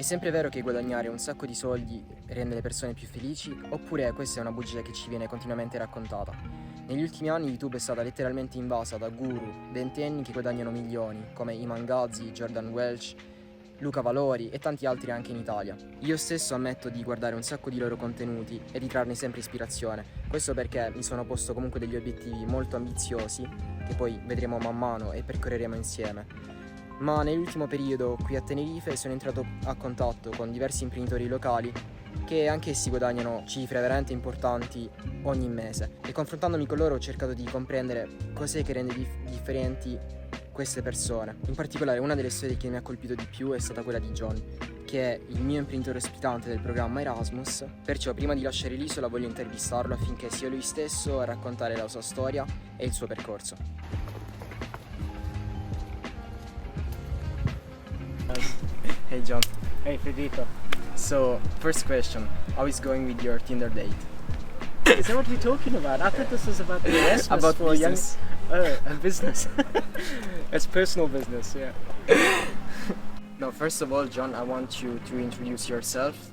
È sempre vero che guadagnare un sacco di soldi rende le persone più felici, oppure questa è una bugia che ci viene continuamente raccontata? Negli ultimi anni YouTube è stata letteralmente invasa da guru ventenni che guadagnano milioni, come Iman Ghazi, Jordan Welch, Luca Valori e tanti altri anche in Italia. Io stesso ammetto di guardare un sacco di loro contenuti e di trarne sempre ispirazione. Questo perché mi sono posto comunque degli obiettivi molto ambiziosi, che poi vedremo man mano e percorreremo insieme. Ma nell'ultimo periodo qui a Tenerife sono entrato a contatto con diversi imprenditori locali che anch'essi guadagnano cifre veramente importanti ogni mese, e confrontandomi con loro ho cercato di comprendere cos'è che rende differenti queste persone. In particolare una delle storie che mi ha colpito di più è stata quella di John, che è il mio imprenditore ospitante del programma Erasmus, perciò prima di lasciare l'isola voglio intervistarlo affinché sia lui stesso a raccontare la sua storia e il suo percorso. Hey John. Hey Federico. So, first question, how is going with your Tinder date? Is that what we're talking about? I thought this was about the Erasmus About for business. and business. It's personal business, yeah. No, first of all, John, I want you to introduce yourself,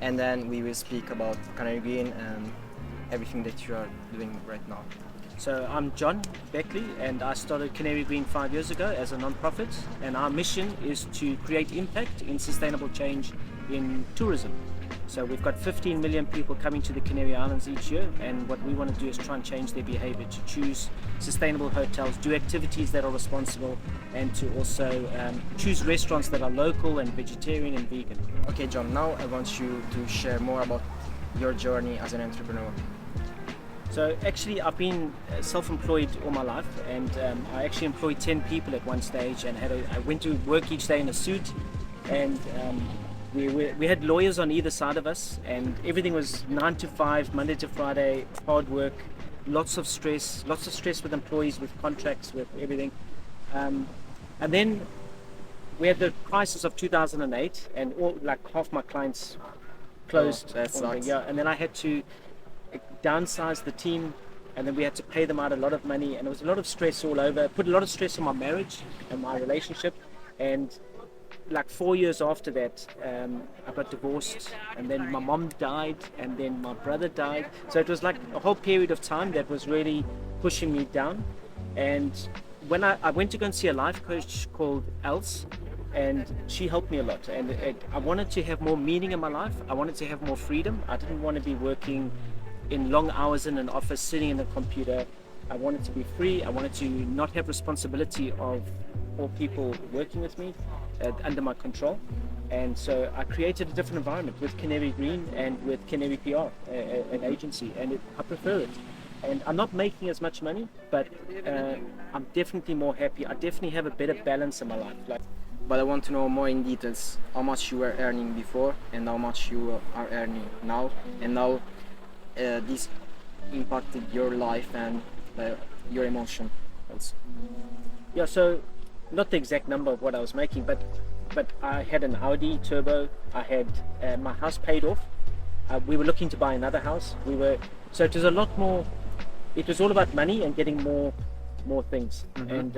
and then we will speak about Canary Green and everything that you are doing right now. So I'm John Beckley, and I started Canary Green 5 years ago as a non-profit, and our mission is to create impact in sustainable change in tourism. So we've got 15 million people coming to the Canary Islands each year, and what we want to do is try and change their behavior to choose sustainable hotels, do activities that are responsible, and to also choose restaurants that are local and vegetarian and vegan. Okay, John, now I want you to share more about your journey as an entrepreneur. So actually I've been self-employed all my life, and I actually employed 10 people at one stage, and I went to work each day in a suit, and we had lawyers on either side of us, and everything was 9 to 5, Monday to Friday, hard work, lots of stress with employees, with contracts, with everything. And then we had the crisis of 2008, and half my clients closed. That sucks. Yeah, and then I had to downsize the team, and then we had to pay them out a lot of money, and it was a lot of stress all over. Put a lot of stress on my marriage and my relationship, and like 4 years after that, I got divorced, and then my mom died, and then my brother died. So it was like a whole period of time that was really pushing me down. And when I went to go and see a life coach called Else, and she helped me a lot, and I wanted to have more meaning in my life. I wanted to have more freedom. I didn't want to be working in long hours in an office, sitting in a computer. I wanted to be free. I wanted to not have responsibility of all people working with me under my control. And so I created a different environment with Canary Green and with Canary PR, an agency, and I prefer it. And I'm not making as much money, but I'm definitely more happy. I definitely have a better balance in my life. But I want to know more in details how much you were earning before and how much you are earning now, and how this impacted your life and your emotion also. Yeah, so not the exact number of what I was making, but I had an Audi turbo. I had my house paid off. We were looking to buy another house. So it was a lot more. It was all about money and getting more things. Mm-hmm.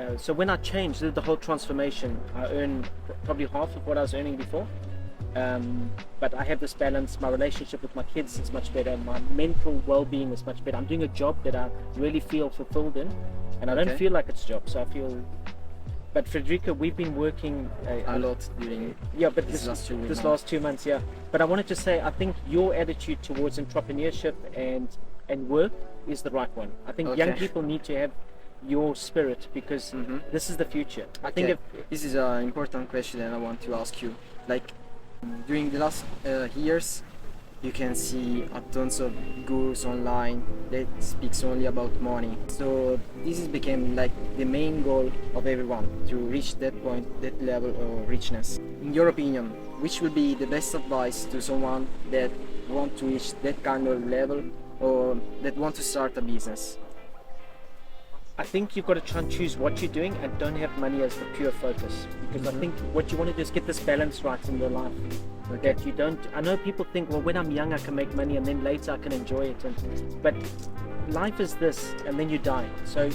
And so when I changed, did the whole transformation, I earned probably half of what I was earning before. But I have this balance. My relationship with my kids is much better. My mental well-being is much better. I'm doing a job that I really feel fulfilled in, and I don't feel like it's a job. So I feel. But Federico, we've been working a lot during this last 2 months. Yeah. But I wanted to say, I think your attitude towards entrepreneurship and work is the right one. I think young people need to have your spirit, because this is the future. I think this is an important question that I want to ask you. Like, during the last years, you can see tons of gurus online that speaks only about money. So this has become like the main goal of everyone, to reach that point, that level of richness. In your opinion, which will be the best advice to someone that want to reach that kind of level, or that want to start a business? I think you've got to try and choose what you're doing and don't have money as the pure focus, because I think what you want to do is get this balance right in your life. That you don't. I know people think, well, when I'm young I can make money and then later I can enjoy it, but life is this, and then you die. So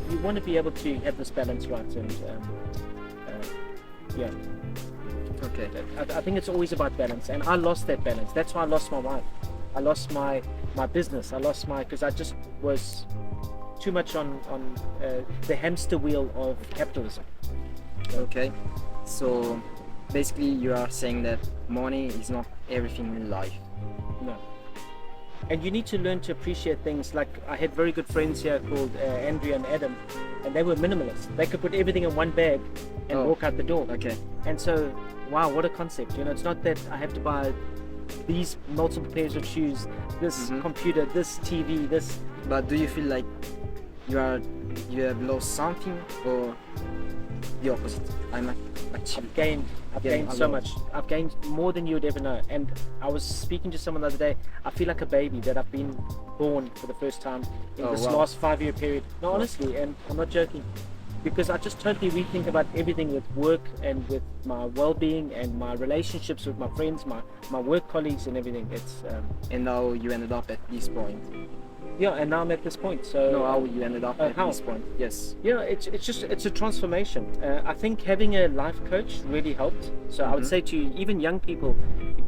you want to be able to have this balance right, and Yeah. Ok. I think it's always about balance, and I lost that balance. That's why I lost my wife. I lost my business. I lost because I just was too much on the hamster wheel of capitalism. Okay. So basically you are saying that money is not everything in life. No. And you need to learn to appreciate things. Like, I had very good friends here called Andrea and Adam, and they were minimalists. They could put everything in one bag and walk out the door. Okay. And so, wow, what a concept. You know, it's not that I have to buy these multiple pairs of shoes, this computer, this TV, this. But do you feel like you have lost something, or the opposite? I've gained so much. I've gained more than you would ever know. And I was speaking to someone the other day. I feel like a baby that I've been born for the first time in this last 5-year period. No, honestly, and I'm not joking, because I just totally rethink about everything with work and with my well-being and my relationships with my friends, my work colleagues, and everything. It's and how you ended up at this point? yeah, and now I'm at this point. So no, how you ended up at this point? Yes. Yeah, it's a transformation. I think having a life coach really helped. So I would say to even young people,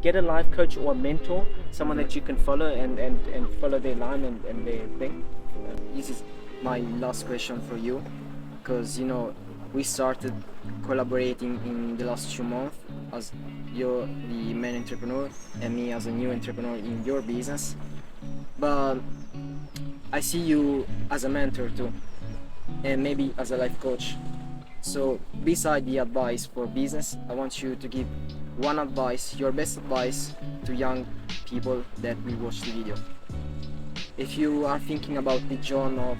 get a life coach or a mentor, someone that you can follow and follow their line and their thing. This is my last question for you, because you know we started collaborating in the last 2 months, as you're the main entrepreneur and me as a new entrepreneur in your business. But I see you as a mentor too, and maybe as a life coach. So beside the advice for business, I want you to give one advice, your best advice, to young people that will watch the video. If you are thinking about the John of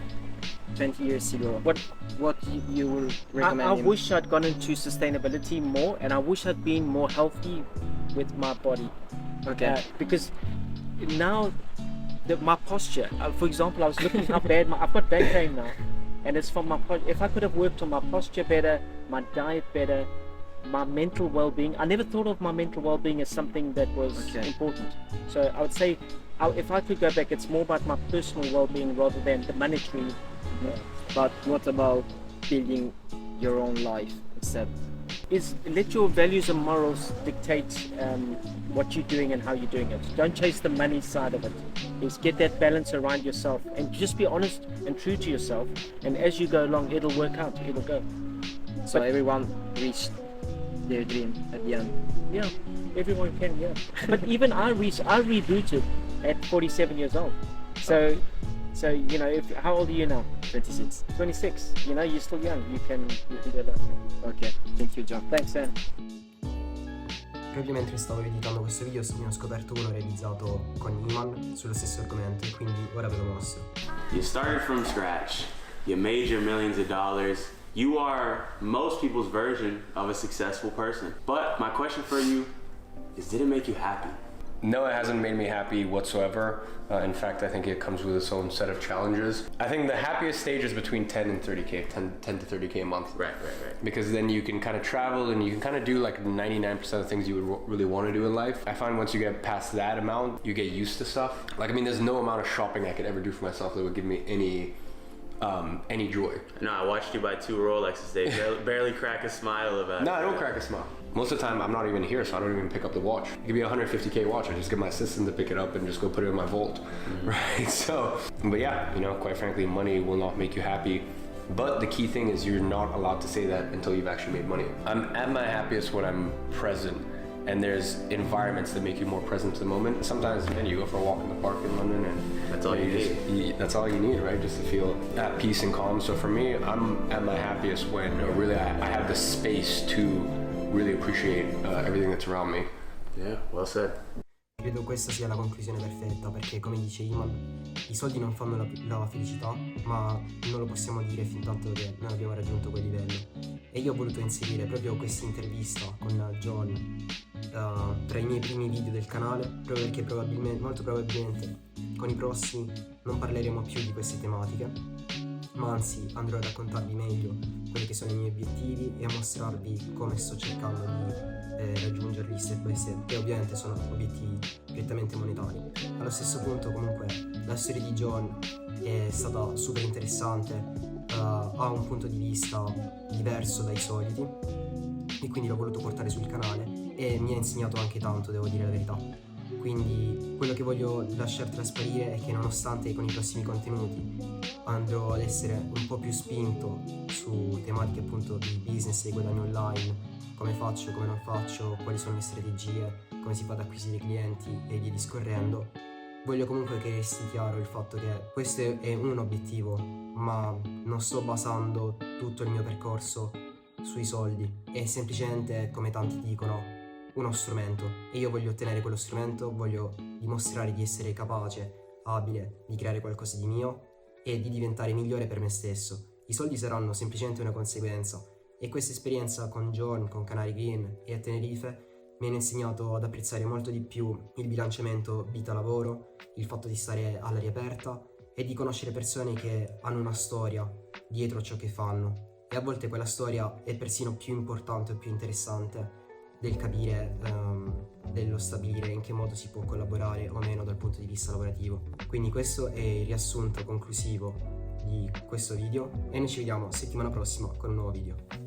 20 years ago, what you will recommend I him? wish I'd gone into sustainability more, and I wish I'd been more healthy with my body. Okay. Because now my posture, for example, I was looking how bad I've got back pain now, and it's from my posture. If I could have worked on my posture better, my diet better, my mental well-being. I never thought of my mental well-being as something that was important. So I would say, if I could go back, it's more about my personal well-being rather than the monetary. But what about building your own life instead? Is let your values and morals dictate what you're doing and how you're doing it. Don't chase the money side of it. Is get that balance around yourself and just be honest and true to yourself. And as you go along, it'll work out. It'll go. So everyone reached their dream at the end. Yeah, everyone can. Yeah. But even I rebooted at 47 years old. So you know, how old are you now? 26. 26. You know, you're still young. You can do a lot. Ok, thank you John. Thanks, Sam. Proprio mentre stavo editando questo video ne ho scoperto uno realizzato con Iman sullo stesso argomento, e quindi ora ve lo mostro. You started from scratch. You made your millions of dollars. You are most people's version of a successful person. But my question for you is, did it make you happy? No, it hasn't made me happy whatsoever. In fact, I think it comes with its own set of challenges. I think the happiest stage is between 10 and 30K, 10 to 30K a month. Right. Because then you can kind of travel and you can kind of do like 99% of things you would really want to do in life. I find once you get past that amount, you get used to stuff. Like, I mean, there's no amount of shopping I could ever do for myself that would give me any joy. No, I watched you buy 2 Rolexes. They barely crack a smile about it. No, I don't crack a smile. Most of the time, I'm not even here, so I don't even pick up the watch. It could be a 150K watch. I just get my assistant to pick it up and just go put it in my vault, right? So, but yeah, you know, quite frankly, money will not make you happy. But the key thing is you're not allowed to say that until you've actually made money. I'm at my happiest when I'm present, and there's environments that make you more present to the moment. Sometimes, man, you go for a walk in the park in London, and That's all you need. That's all you need, right? Just to feel at peace and calm. So for me, I'm at my happiest when really I have the space to really appreciate everything that's around me. Yeah, well said. Credo questa sia la conclusione perfetta, perché come dice Iman, i soldi non fanno la felicità, ma non lo possiamo dire fin tanto che non abbiamo raggiunto quel livello. E io ho voluto inserire proprio questa intervista con John tra i miei primi video del canale, proprio perché molto probabilmente con i prossimi non parleremo più di queste tematiche, ma anzi andrò a raccontarvi meglio quelli che sono i miei obiettivi e a mostrarvi come sto cercando di raggiungerli step by step, che ovviamente sono obiettivi prettamente monetari. Allo stesso punto comunque la storia di John è stata super interessante, ha un punto di vista diverso dai soliti, e quindi l'ho voluto portare sul canale e mi ha insegnato anche tanto, devo dire la verità. Quindi quello che voglio lasciar trasparire è che nonostante con i prossimi contenuti andrò ad essere un po' più spinto su tematiche appunto di business e guadagno online, come faccio, come non faccio, quali sono le strategie, come si fa ad acquisire clienti e via discorrendo, voglio comunque che resti chiaro il fatto che questo è un obiettivo, ma non sto basando tutto il mio percorso sui soldi, è semplicemente, come tanti dicono, uno strumento e io voglio ottenere quello strumento, voglio dimostrare di essere capace, abile, di creare qualcosa di mio e di diventare migliore per me stesso. I soldi saranno semplicemente una conseguenza e questa esperienza con John, con Canary Green e a Tenerife mi hanno insegnato ad apprezzare molto di più il bilanciamento vita-lavoro, il fatto di stare all'aria aperta e di conoscere persone che hanno una storia dietro ciò che fanno e a volte quella storia è persino più importante o più interessante del capire, dello stabilire in che modo si può collaborare o meno dal punto di vista lavorativo. Quindi questo è il riassunto conclusivo di questo video e noi ci vediamo settimana prossima con un nuovo video.